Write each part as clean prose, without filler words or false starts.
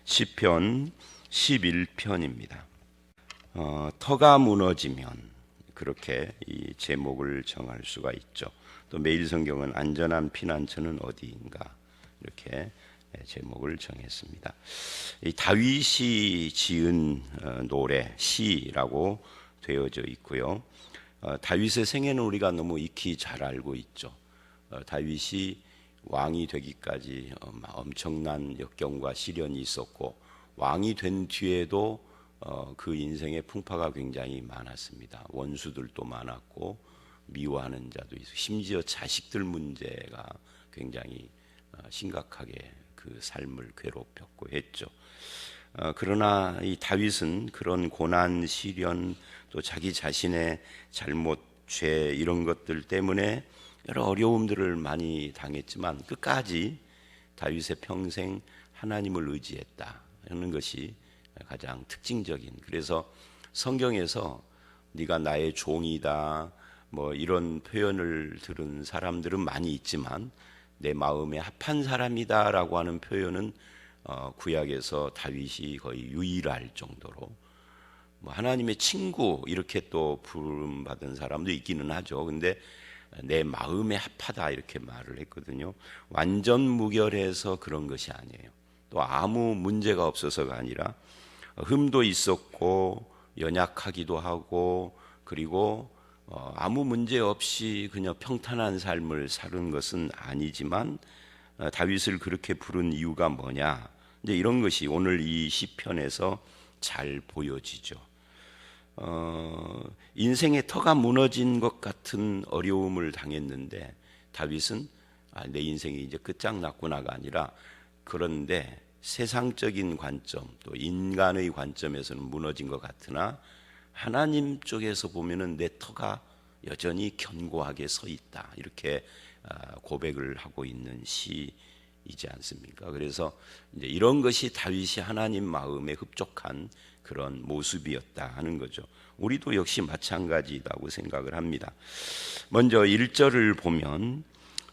시편 11편입니다. 터가 무너지면 그렇게 이 제목을 정할 수가 있죠. 또 매일성경은 안전한 피난처는 어디인가 이렇게 제목을 정했습니다. 이 다윗이 지은 노래 시라고 되어져 있고요. 다윗의 생애는 우리가 너무 익히 잘 알고 있죠. 다윗이 왕이 되기까지 엄청난 역경과 시련이 있었고, 왕이 된 뒤에도 그 인생의 풍파가 굉장히 많았습니다. 원수들도 많았고 미워하는 자도 있고, 심지어 자식들 문제가 굉장히 심각하게 그 삶을 괴롭혔고 했죠. 그러나 이 다윗은 그런 고난, 시련, 또 자기 자신의 잘못, 죄 이런 것들 때문에 여러 어려움들을 많이 당했지만 끝까지 다윗의 평생 하나님을 의지했다 하는 것이 가장 특징적인, 그래서 성경에서 네가 나의 종이다 뭐 이런 표현을 들은 사람들은 많이 있지만 내 마음에 합한 사람이다 라고 하는 표현은 구약에서 다윗이 거의 유일할 정도로, 뭐 하나님의 친구 이렇게 또 부름받은 사람도 있기는 하죠. 근데 내 마음에 합하다 이렇게 말을 했거든요. 완전 무결해서 그런 것이 아니에요. 또 아무 문제가 없어서가 아니라 흠도 있었고 연약하기도 하고, 그리고 아무 문제 없이 그냥 평탄한 삶을 사는 것은 아니지만 다윗을 그렇게 부른 이유가 뭐냐, 이제 이런 것이 오늘 이 시편에서 잘 보여지죠. 인생의 터가 무너진 것 같은 어려움을 당했는데 다윗은 내 인생이 이제 끝장났구나가 아니라, 그런데 세상적인 관점 또 인간의 관점에서는 무너진 것 같으나 하나님 쪽에서 보면은 내 터가 여전히 견고하게 서 있다, 이렇게 고백을 하고 있는 시이지 않습니까? 그래서 이제 이런 것이 다윗이 하나님 마음에 흡족한 그런 모습이었다 하는 거죠. 우리도 역시 마찬가지라고 생각을 합니다. 먼저 1절을 보면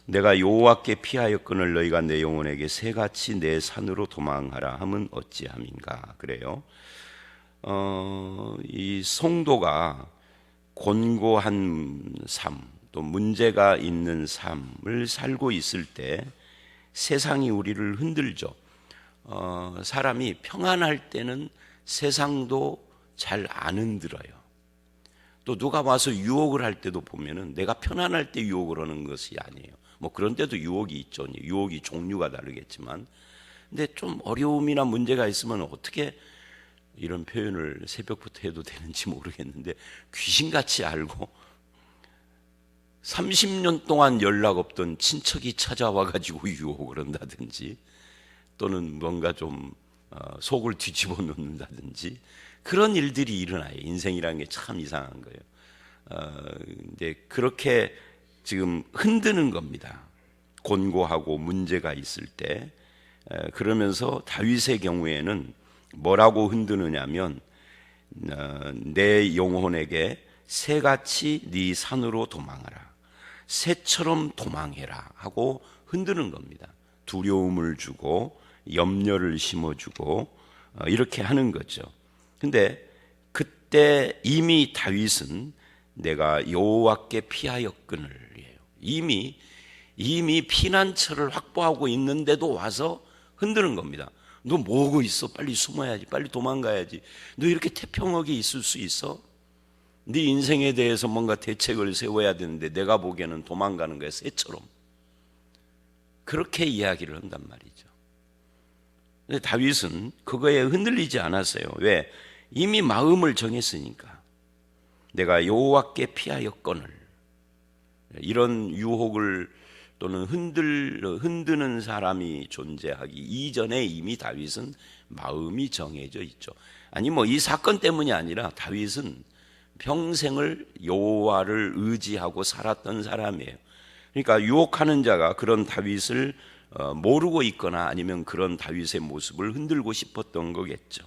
내가 여호와께 피하였거늘 너희가 내 영혼에게 새같이 내 산으로 도망하라 함은 어찌함인가 그래요. 이 성도가 곤고한 삶, 또 문제가 있는 삶을 살고 있을 때 세상이 우리를 흔들죠. 사람이 평안할 때는 세상도 잘 안 흔들어요. 또 누가 와서 유혹을 할 때도 보면은 내가 편안할 때 유혹을 하는 것이 아니에요. 뭐 그런 때도 유혹이 있죠. 유혹이 종류가 다르겠지만, 근데 좀 어려움이나 문제가 있으면 어떻게 이런 표현을 새벽부터 해도 되는지 모르겠는데, 귀신같이 알고 30년 동안 연락 없던 친척이 찾아와 가지고 유혹을 한다든지, 또는 뭔가 좀 속을 뒤집어 놓는다든지 그런 일들이 일어나요. 인생이라는 게 참 이상한 거예요. 이제 그렇게 지금 흔드는 겁니다. 곤고하고 문제가 있을 때. 그러면서 다윗의 경우에는 뭐라고 흔드느냐면 내 영혼에게 새같이 네 산으로 도망하라, 새처럼 도망해라 하고 흔드는 겁니다. 두려움을 주고 염려를 심어주고 이렇게 하는 거죠. 근데 그때 이미 다윗은 내가 여호와께 피하였거늘이에요. 이미 피난처를 확보하고 있는데도 와서 흔드는 겁니다. 너 뭐하고 있어? 빨리 숨어야지, 빨리 도망가야지. 너 이렇게 태평하게 있을 수 있어? 네 인생에 대해서 뭔가 대책을 세워야 되는데 내가 보기에는 도망가는 거야, 새처럼. 그렇게 이야기를 한단 말이죠. 근데 다윗은 그거에 흔들리지 않았어요. 왜? 이미 마음을 정했으니까. 내가 여호와께 피하였거늘. 이런 유혹을 또는 흔드는 사람이 존재하기 이전에 이미 다윗은 마음이 정해져 있죠. 아니 뭐 이 사건 때문이 아니라 다윗은 평생을 여호와를 의지하고 살았던 사람이에요. 그러니까 유혹하는 자가 그런 다윗을 모르고 있거나 아니면 그런 다윗의 모습을 흔들고 싶었던 거겠죠.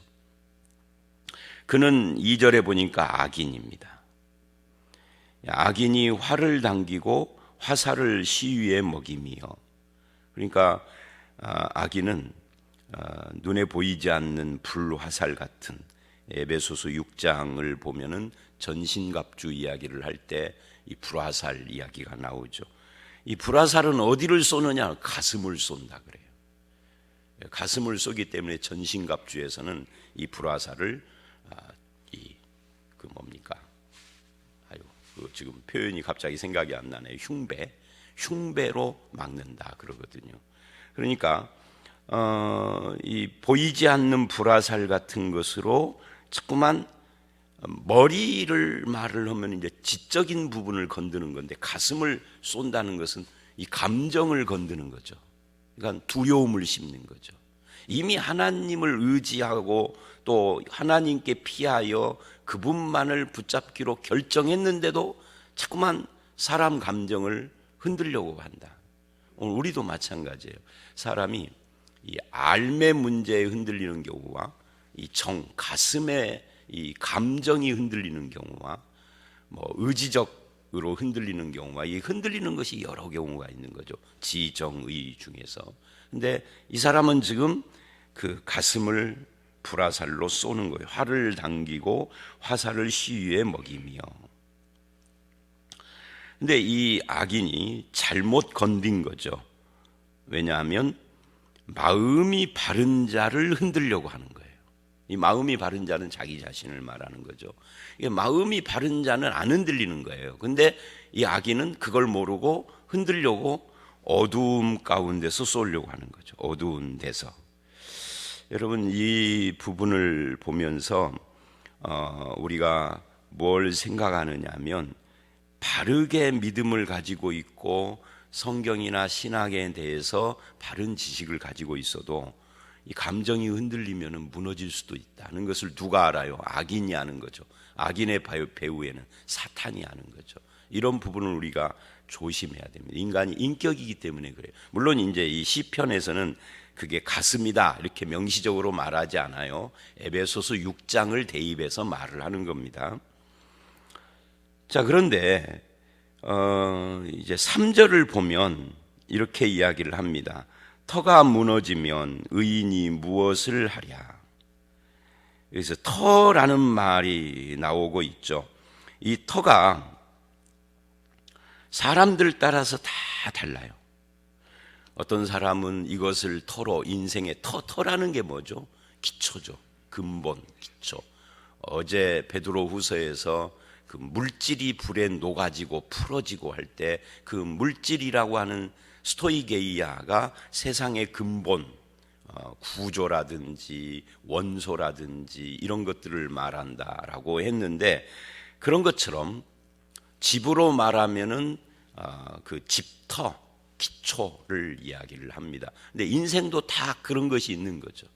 그는 2절에 보니까 악인입니다. 악인이 활을 당기고 화살을 시위에 먹이며, 그러니까 악인은 눈에 보이지 않는 불화살 같은 에베소서 6장을 보면은 전신갑주 이야기를 할 때 이 불화살 이야기가 나오죠. 이 불화살은 어디를 쏘느냐? 가슴을 쏜다 그래요. 가슴을 쏘기 때문에 전신갑주에서는 이 불화살을 지금 표현이 갑자기 생각이 안 나네요. 흉배로 막는다 그러거든요. 그러니까 이 보이지 않는 불화살 같은 것으로 자꾸만 머리를 말을 하면 이제 지적인 부분을 건드는 건데, 가슴을 쏜다는 것은 이 감정을 건드는 거죠. 그러니까 두려움을 심는 거죠. 이미 하나님을 의지하고 또 하나님께 피하여 그분만을 붙잡기로 결정했는데도 자꾸만 사람 감정을 흔들려고 한다. 오늘 우리도 마찬가지예요. 사람이 이 알매 문제에 흔들리는 경우와 이 가슴의 이 감정이 흔들리는 경우와 의지적으로 흔들리는 경우와, 이 흔들리는 것이 여러 경우가 있는 거죠. 지정의 중에서. 근데 이 사람은 지금 그 가슴을 불화살로 쏘는 거예요. 활을 당기고 화살을 시위에 먹이며. 근데 이 악인이 잘못 건든 거죠. 왜냐하면 마음이 바른 자를 흔들려고 하는 거예요. 이 마음이 바른 자는 자기 자신을 말하는 거죠. 이게 마음이 바른 자는 안 흔들리는 거예요. 근데 이 악인은 그걸 모르고 흔들려고 어두움 가운데서 쏘려고 하는 거죠. 어두운 데서. 여러분, 이 부분을 보면서 우리가 뭘 생각하느냐 하면, 바르게 믿음을 가지고 있고 성경이나 신학에 대해서 바른 지식을 가지고 있어도 이 감정이 흔들리면 무너질 수도 있다는 것을 누가 알아요? 악인이 아는 거죠. 악인의 배후에는 사탄이 아는 거죠. 이런 부분을 우리가 조심해야 됩니다. 인간이 인격이기 때문에 그래요. 물론 이제 이 시편에서는 그게 가슴이다 이렇게 명시적으로 말하지 않아요. 에베소서 6장을 대입해서 말을 하는 겁니다. 자, 그런데 이제 3절을 보면 이렇게 이야기를 합니다. 터가 무너지면 의인이 무엇을 하랴. 그래서 터라는 말이 나오고 있죠. 이 터가 사람들 따라서 다 달라요. 어떤 사람은 이것을 터로, 인생의 터라는 게 뭐죠? 기초죠. 근본, 기초. 어제 베드로후서에서 그 물질이 불에 녹아지고 풀어지고 할 때 그 물질이라고 하는 스토이게이아가 세상의 근본, 구조라든지 원소라든지 이런 것들을 말한다라고 했는데, 그런 것처럼 집으로 말하면은 그 집터, 기초를 이야기를 합니다. 근데 인생도 다 그런 것이 있는 거죠.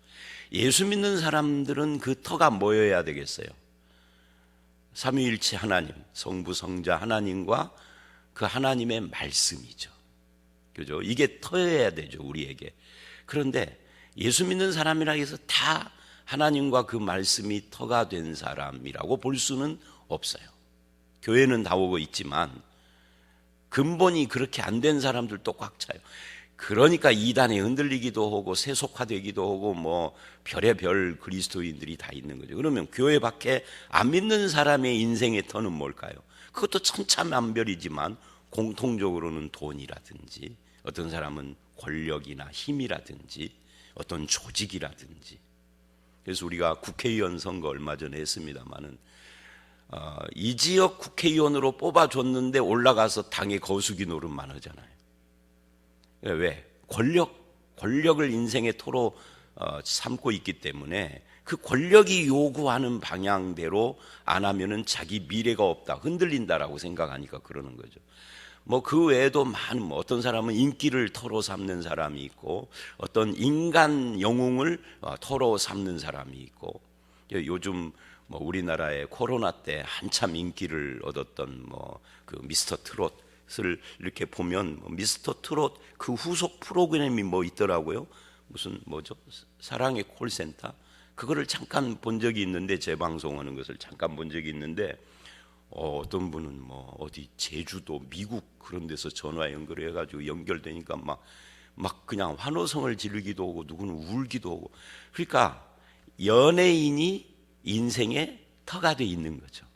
예수 믿는 사람들은 그 터가 뭐여야 되겠어요? 삼위일체 하나님, 성부 성자 하나님과 그 하나님의 말씀이죠. 그죠? 이게 터여야 되죠, 우리에게. 그런데 예수 믿는 사람이라 해서 다 하나님과 그 말씀이 터가 된 사람이라고 볼 수는 없어요. 교회는 다 오고 있지만 근본이 그렇게 안 된 사람들도 꽉 차요. 그러니까 이단에 흔들리기도 하고 세속화되기도 하고 뭐 별의별 그리스도인들이 다 있는 거죠. 그러면 교회 밖에 안 믿는 사람의 인생의 터는 뭘까요? 그것도 천차만별이지만 공통적으로는 돈이라든지, 어떤 사람은 권력이나 힘이라든지, 어떤 조직이라든지. 그래서 우리가 국회의원 선거 얼마 전에 했습니다마는 이 지역 국회의원으로 뽑아줬는데 올라가서 당의 거수기 노릇만 하잖아요. 왜? 권력을 인생의 토로 삼고 있기 때문에 그 권력이 요구하는 방향대로 안 하면은 자기 미래가 없다, 흔들린다라고 생각하니까 그러는 거죠. 뭐 그 외에도 많은, 어떤 사람은 인기를 터로 삼는 사람이 있고, 어떤 인간 영웅을 터로 삼는 사람이 있고, 요즘 뭐 우리나라의 코로나 때 한참 인기를 얻었던 그 미스터 트롯을 이렇게 보면 미스터 트롯 그 후속 프로그램이 뭐 있더라고요. 무슨 뭐죠? 사랑의 콜센터. 그거를 잠깐 본 적이 있는데, 재방송하는 것을 잠깐 본 적이 있는데, 어떤 분은 뭐 어디 제주도, 미국 그런 데서 전화 연결해 가지고 연결되니까 막 막 그냥 환호성을 지르기도 하고 누구는 울기도 하고. 그러니까 연예인이 인생의 터가 돼 있는 거죠.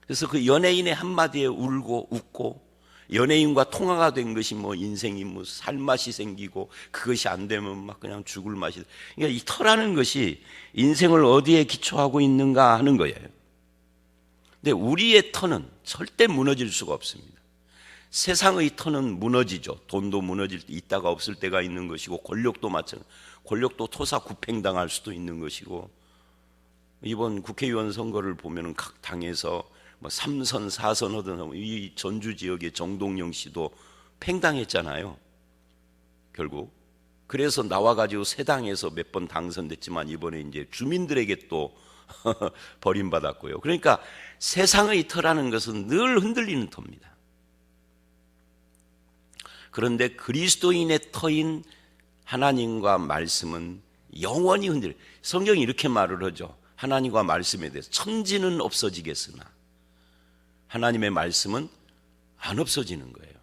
그래서 그 연예인의 한마디에 울고 웃고, 연예인과 통화가 된 것이 뭐 인생이 뭐 살맛이 생기고, 그것이 안 되면 막 그냥 죽을 맛이. 그러니까 이 터라는 것이 인생을 어디에 기초하고 있는가 하는 거예요. 근데 우리의 터는 절대 무너질 수가 없습니다. 세상의 터는 무너지죠. 돈도 무너질 때 있다가 없을 때가 있는 것이고, 권력도 마찬가지. 권력도 토사구팽당할 수도 있는 것이고, 이번 국회의원 선거를 보면은 각 당에서 뭐 3선, 4선 하던 이 전주 지역의 정동영 씨도 팽당했잖아요. 결국. 그래서 나와가지고 새 당에서 몇 번 당선됐지만 이번에 이제 주민들에게 또 버림받았고요. 그러니까 세상의 터라는 것은 늘 흔들리는 터입니다. 그런데 그리스도인의 터인 하나님과 말씀은 영원히 흔들려. 성경이 이렇게 말을 하죠. 하나님과 말씀에 대해서 천지는 없어지겠으나 하나님의 말씀은 안 없어지는 거예요.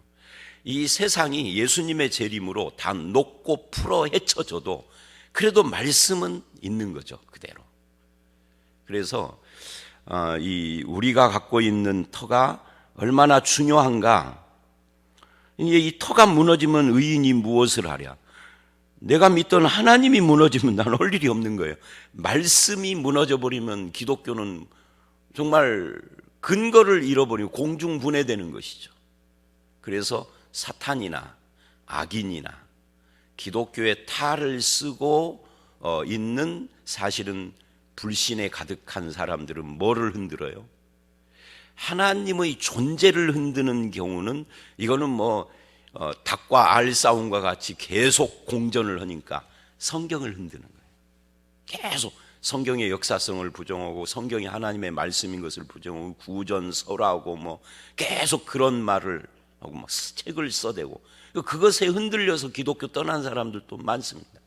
이 세상이 예수님의 재림으로 다 녹고 풀어 헤쳐져도 그래도 말씀은 있는 거죠. 그대로. 그래서 우리가 갖고 있는 터가 얼마나 중요한가. 이 터가 무너지면 의인이 무엇을 하랴. 내가 믿던 하나님이 무너지면 나는 할 일이 없는 거예요. 말씀이 무너져 버리면 기독교는 정말 근거를 잃어버리고 공중분해되는 것이죠. 그래서 사탄이나 악인이나 기독교의 탈을 쓰고 있는 사실은 불신에 가득한 사람들은 뭐를 흔들어요? 하나님의 존재를 흔드는 경우는 이거는 뭐 닭과 알 싸움과 같이 계속 공전을 하니까 성경을 흔드는 거예요. 계속 성경의 역사성을 부정하고 성경이 하나님의 말씀인 것을 부정하고 구전설하고 뭐 계속 그런 말을 하고 막 책을 써대고 그것에 흔들려서 기독교 떠난 사람들도 많습니다.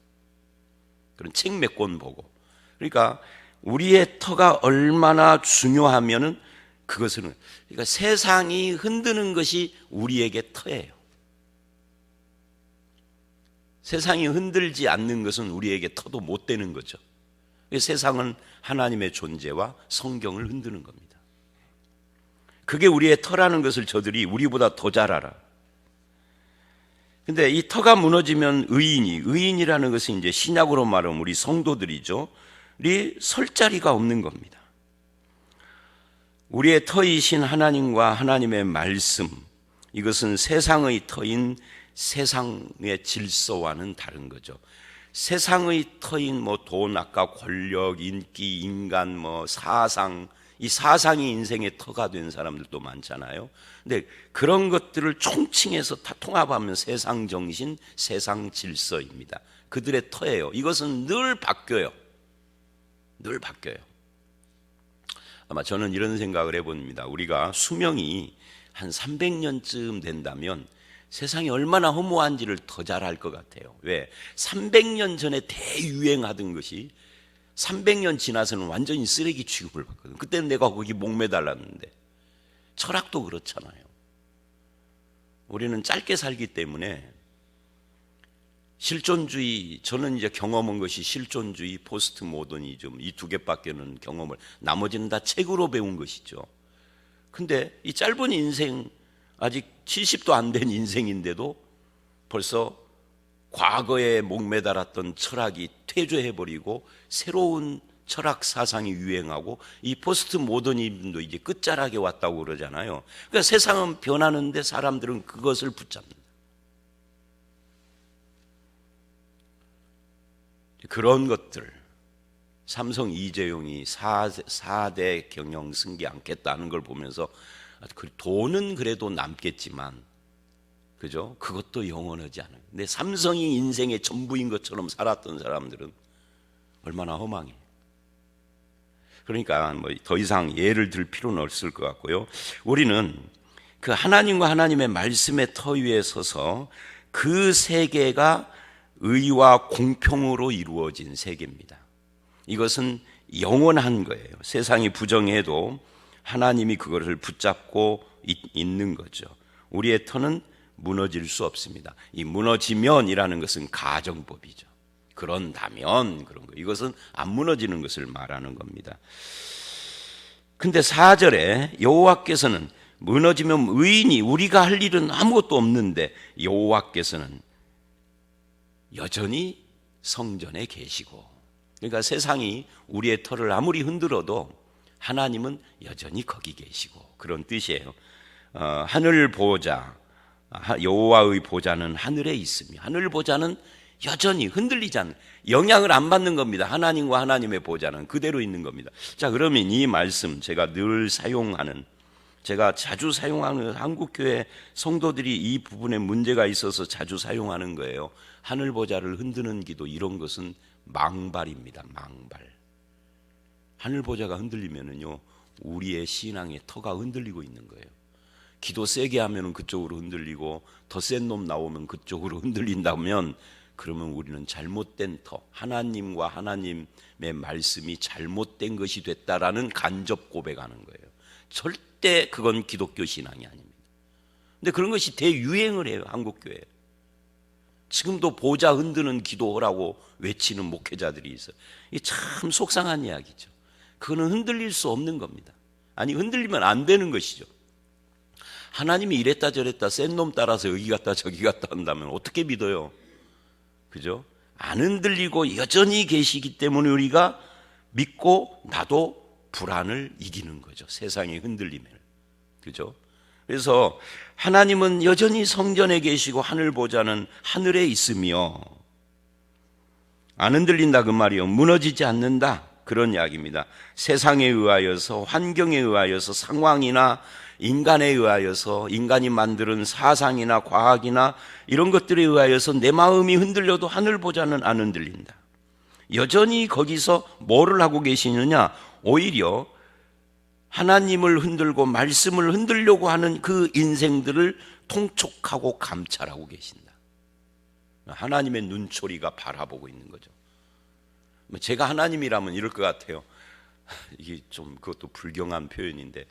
그런 책 몇 권 보고. 그러니까 우리의 터가 얼마나 중요하면은 그것은 그러니까 세상이 흔드는 것이 우리에게 터예요. 세상이 흔들지 않는 것은 우리에게 터도 못 되는 거죠. 세상은 하나님의 존재와 성경을 흔드는 겁니다. 그게 우리의 터라는 것을 저들이 우리보다 더 잘 알아. 근데 이 터가 무너지면 의인이라는 것은 이제 신약으로 말하면 우리 성도들이죠. 우리 설 자리가 없는 겁니다. 우리의 터이신 하나님과 하나님의 말씀, 이것은 세상의 터인 세상의 질서와는 다른 거죠. 세상의 터인 뭐 돈, 아까 권력, 인기, 인간, 뭐 사상, 이 사상이 인생의 터가 된 사람들도 많잖아요. 근데 그런 것들을 총칭해서 다 통합하면 세상 정신, 세상 질서입니다. 그들의 터예요. 이것은 늘 바뀌어요. 늘 바뀌어요. 아마 저는 이런 생각을 해봅니다. 우리가 수명이 한 300년쯤 된다면 세상이 얼마나 허무한지를 더 잘 알 것 같아요. 왜? 300년 전에 대유행하던 것이 300년 지나서는 완전히 쓰레기 취급을 받거든. 그때는 내가 거기 목매달랐는데. 철학도 그렇잖아요. 우리는 짧게 살기 때문에 실존주의, 저는 이제 경험한 것이 실존주의, 포스트 모더니즘 이 두 개밖에는 경험을, 나머지는 다 책으로 배운 것이죠. 근데 이 짧은 인생, 아직 70도 안 된 인생인데도 벌써 과거에 목매달았던 철학이 퇴조해버리고 새로운 철학 사상이 유행하고 이 포스트 모더니즘도 이제 끝자락에 왔다고 그러잖아요. 그러니까 세상은 변하는데 사람들은 그것을 붙잡는다. 그런 것들, 삼성 이재용이 4대 경영 승계 않겠다는 걸 보면서 돈은 그래도 남겠지만, 그죠? 그것도 영원하지 않아요. 근데 삼성이 인생의 전부인 것처럼 살았던 사람들은 얼마나 허망해. 그러니까 뭐 더 이상 예를 들 필요는 없을 것 같고요. 우리는 그 하나님과 하나님의 말씀의 터 위에 서서 그 세계가 의와 공평으로 이루어진 세계입니다. 이것은 영원한 거예요. 세상이 부정해도 하나님이 그것을 붙잡고 있는 거죠. 우리의 터는 무너질 수 없습니다. 이 무너지면이라는 것은 가정법이죠. 그런다면 그런 거. 이것은 안 무너지는 것을 말하는 겁니다. 근데 4절에 여호와께서는 무너지면 의인이 우리가 할 일은 아무것도 없는데 여호와께서는 여전히 성전에 계시고, 그러니까 세상이 우리의 터를 아무리 흔들어도 하나님은 여전히 거기 계시고, 그런 뜻이에요. 하늘 보좌, 여호와의 보좌는 하늘에 있으며, 하늘 보좌는 여전히 흔들리지 않는, 영향을 안 받는 겁니다. 하나님과 하나님의 보좌는 그대로 있는 겁니다. 자, 그러면 이 말씀 제가 늘 사용하는, 제가 자주 사용하는, 한국교회 성도들이 이 부분에 문제가 있어서 자주 사용하는 거예요. 하늘 보좌를 흔드는 기도, 이런 것은 망발입니다. 망발. 하늘 보좌가 흔들리면은요, 우리의 신앙의 터가 흔들리고 있는 거예요. 기도 세게 하면은 그쪽으로 흔들리고, 더 센 놈 나오면 그쪽으로 흔들린다면, 그러면 우리는 잘못된 터, 하나님과 하나님의 말씀이 잘못된 것이 됐다라는 간접 고백하는 거예요. 절대 그건 기독교 신앙이 아닙니다. 근데 그런 것이 대유행을 해요, 한국교회에. 지금도 보좌 흔드는 기도라고 외치는 목회자들이 있어요. 이게 참 속상한 이야기죠. 그거는 흔들릴 수 없는 겁니다. 아니, 흔들리면 안 되는 것이죠. 하나님이 이랬다 저랬다 센 놈 따라서 여기 갔다 저기 갔다 한다면 어떻게 믿어요? 그죠? 안 흔들리고 여전히 계시기 때문에 우리가 믿고 나도 불안을 이기는 거죠. 세상의 흔들림을. 그죠? 그래서 하나님은 여전히 성전에 계시고 하늘 보좌는 하늘에 있으며, 안 흔들린다 그 말이요. 무너지지 않는다. 그런 이야기입니다. 세상에 의하여서, 환경에 의하여서, 상황이나 인간에 의하여서, 인간이 만드는 사상이나 과학이나 이런 것들에 의하여서 내 마음이 흔들려도 하늘 보좌는 안 흔들린다. 여전히 거기서 뭐를 하고 계시느냐? 오히려 하나님을 흔들고 말씀을 흔들려고 하는 그 인생들을 통촉하고 감찰하고 계신다. 하나님의 눈초리가 바라보고 있는 거죠. 제가 하나님이라면 이럴 것 같아요. 이게 좀 그것도 불경한 표현인데,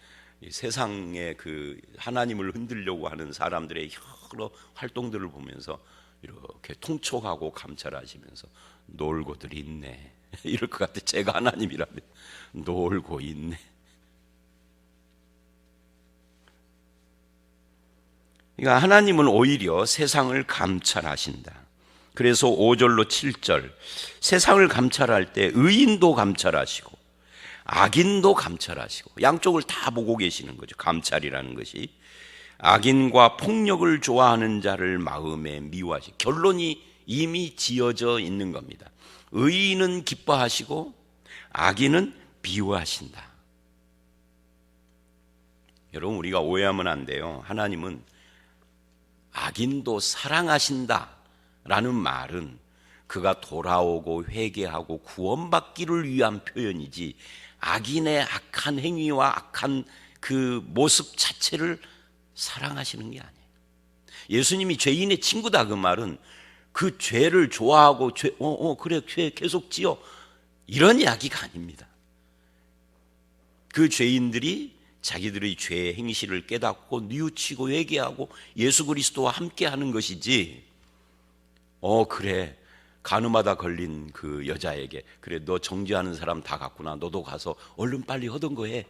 세상에 그 하나님을 흔들려고 하는 사람들의 여러 활동들을 보면서 이렇게 통촉하고 감찰하시면서 놀고들 있네, 이럴 것 같아. 제가 하나님이라면 놀고 있네. 그러니까 하나님은 오히려 세상을 감찰하신다. 그래서 5절로 7절, 세상을 감찰할 때 의인도 감찰하시고 악인도 감찰하시고, 양쪽을 다 보고 계시는 거죠. 감찰이라는 것이 악인과 폭력을 좋아하는 자를 마음에 미워하시고, 결론이 이미 지어져 있는 겁니다. 의인은 기뻐하시고 악인은 미워하신다. 여러분, 우리가 오해하면 안 돼요. 하나님은 악인도 사랑하신다 라는 말은 그가 돌아오고 회개하고 구원받기를 위한 표현이지, 악인의 악한 행위와 악한 그 모습 자체를 사랑하시는 게 아니에요. 예수님이 죄인의 친구다 그 말은 그 죄를 좋아하고 그래 죄 계속 지어, 이런 이야기가 아닙니다. 그 죄인들이 자기들의 죄의 행실을 깨닫고 뉘우치고 회개하고 예수 그리스도와 함께 하는 것이지, 그래 간음하다 걸린 그 여자에게 그래 너 정죄하는 사람 다 갔구나, 너도 가서 얼른 빨리 하던 거 해,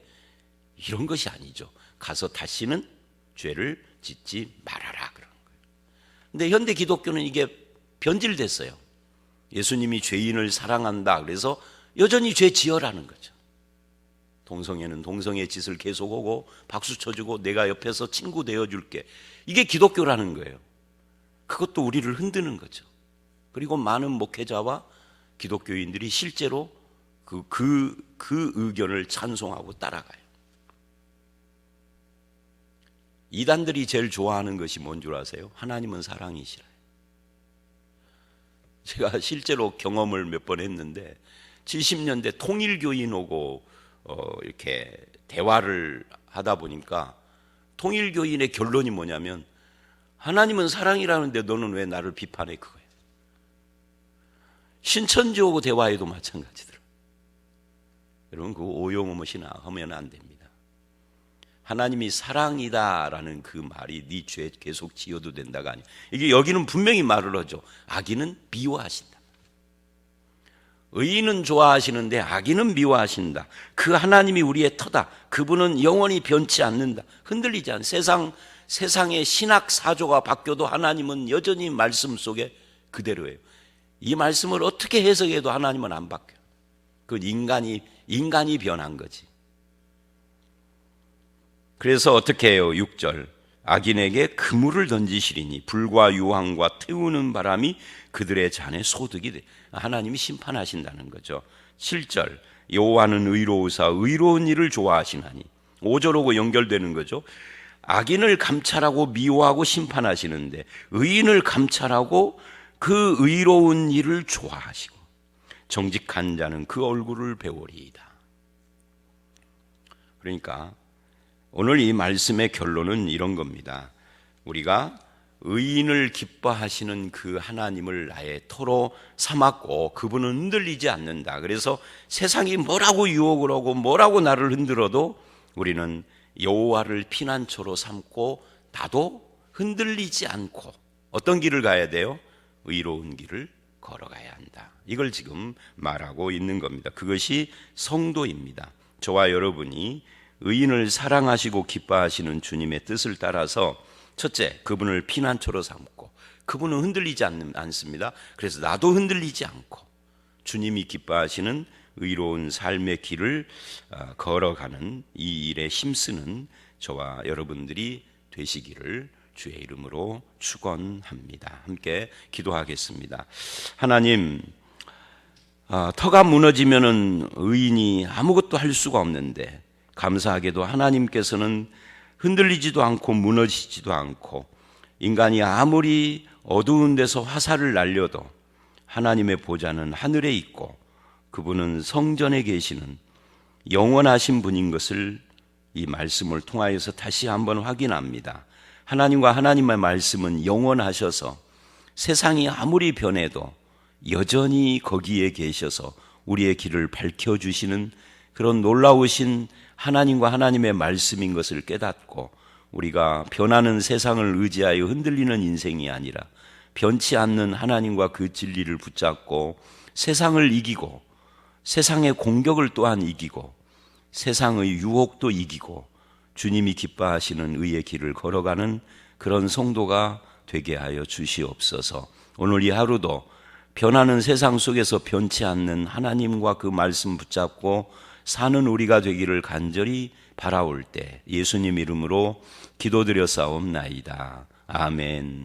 이런 것이 아니죠. 가서 다시는 죄를 짓지 말아라 그런 거예요. 근데 현대 기독교는 이게 변질됐어요. 예수님이 죄인을 사랑한다 그래서 여전히 죄 지어라는 거죠. 동성애는 동성애 짓을 계속하고 박수 쳐주고 내가 옆에서 친구 되어줄게, 이게 기독교라는 거예요. 그것도 우리를 흔드는 거죠. 그리고 많은 목회자와 기독교인들이 실제로 그 의견을 찬송하고 따라가요. 이단들이 제일 좋아하는 것이 뭔 줄 아세요? 하나님은 사랑이시라. 제가 실제로 경험을 몇 번 했는데, 70년대 통일교인 오고 이렇게 대화를 하다 보니까 통일교인의 결론이 뭐냐면, 하나님은 사랑이라는데 너는 왜 나를 비판해, 그거예요. 신천지 오고 대화해도 마찬가지더라고요. 여러분, 그거 오용어머시나 하면 안 됩니다. 하나님이 사랑이다라는 그 말이 네 죄 계속 지어도 된다가 아니야. 이게 여기는 분명히 말을 하죠. 악인은 미워하신다. 의인은 좋아하시는데 악인은 미워하신다. 그 하나님이 우리의 터다. 그분은 영원히 변치 않는다. 흔들리지 않아. 세상의 신학 사조가 바뀌어도 하나님은 여전히 말씀 속에 그대로예요. 이 말씀을 어떻게 해석해도 하나님은 안 바뀌어요. 그건 인간이 변한 거지. 그래서 어떻게 해요? 6절. 악인에게 그물을 던지시리니 불과 유황과 태우는 바람이 그들의 잔에 소득이 돼. 하나님이 심판하신다는 거죠. 7절. 여호와는 의로우사 의로운 일을 좋아하시나니. 5절하고 연결되는 거죠. 악인을 감찰하고 미워하고 심판하시는데 의인을 감찰하고 그 의로운 일을 좋아하시고 정직한 자는 그 얼굴을 배우리이다. 그러니까 오늘 이 말씀의 결론은 이런 겁니다. 우리가 의인을 기뻐하시는 그 하나님을 나의 터로 삼았고 그분은 흔들리지 않는다. 그래서 세상이 뭐라고 유혹을 하고 뭐라고 나를 흔들어도 우리는 여호와를 피난처로 삼고 나도 흔들리지 않고 어떤 길을 가야 돼요? 의로운 길을 걸어가야 한다. 이걸 지금 말하고 있는 겁니다. 그것이 성도입니다. 저와 여러분이 의인을 사랑하시고 기뻐하시는 주님의 뜻을 따라서 첫째, 그분을 피난처로 삼고 그분은 흔들리지 않습니다. 그래서 나도 흔들리지 않고 주님이 기뻐하시는 의로운 삶의 길을 걸어가는 이 일에 힘쓰는 저와 여러분들이 되시기를 주의 이름으로 축원합니다. 함께 기도하겠습니다. 하나님, 터가 무너지면은 의인이 아무것도 할 수가 없는데 감사하게도 하나님께서는 흔들리지도 않고 무너지지도 않고 인간이 아무리 어두운 데서 화살을 날려도 하나님의 보좌는 하늘에 있고 그분은 성전에 계시는 영원하신 분인 것을 이 말씀을 통하여서 다시 한번 확인합니다. 하나님과 하나님의 말씀은 영원하셔서 세상이 아무리 변해도 여전히 거기에 계셔서 우리의 길을 밝혀주시는 그런 놀라우신 하나님과 하나님의 말씀인 것을 깨닫고 우리가 변하는 세상을 의지하여 흔들리는 인생이 아니라 변치 않는 하나님과 그 진리를 붙잡고 세상을 이기고 세상의 공격을 또한 이기고 세상의 유혹도 이기고 주님이 기뻐하시는 의의 길을 걸어가는 그런 성도가 되게 하여 주시옵소서. 오늘 이 하루도 변하는 세상 속에서 변치 않는 하나님과 그 말씀 붙잡고 사는 우리가 되기를 간절히 바라올 때 예수님 이름으로 기도드려 싸움나이다. 아멘.